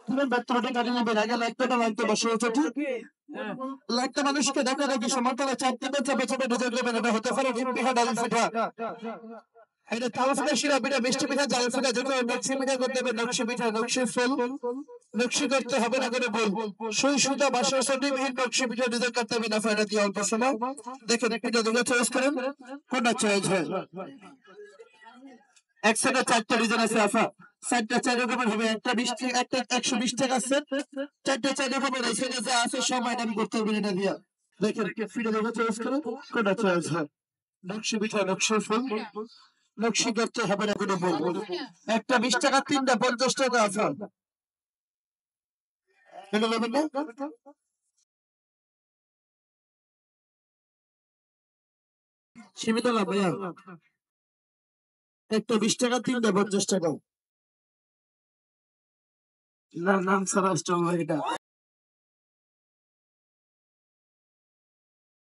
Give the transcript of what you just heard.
ব্যর্থটা কাটে নেবেন আগে লাগতে বসে হচ্ছে ঠিক লাগতে মানুষকে দেখা দেখি সমান্তরাল চারটে বেঁচে বেঁচে ডিজাইন দেবেন এটা হতে পারে ডিম পিঠা ডাল পিঠা এটা তাল পিঠা শিরা পিঠা মিষ্টি পিঠা জাল পিঠা যেটা নকশি পিঠা করতে হবে নকশি পিঠা নকশি ফুল নকশি করতে হবে না করে বল সুই সুতা বাসা সটিবিহীন নকশি পিঠা ডিজাইন করতে হবে না ফায়দা দিয়ে অল্প সময় দেখেন পিঠা দুটো চয়েস করেন কোনটা চয়েস হয় একসাথে চারটা ডিজাইন আছে আফা চারটা চার রকমের হবে একটা 20 একটা 120 টাকা সেট চারটা চার রকমের আছে যে আছে সব আইটেম করতে হবে এটা দিয়া দেখেন পিঠা দুটো চয়েস করেন কোনটা চয়েস হয় নকশি পিঠা নকশি ফুল নকশি করতে হবে না করে বলবো একটা 20 টাকা তিনটা 50 টাকা আফা এটা নেবেন না সীমিত লাভ ভাইয়া একটা 20 টাকা তিনটা 50 টাকা না নাম সারা স্টল এটা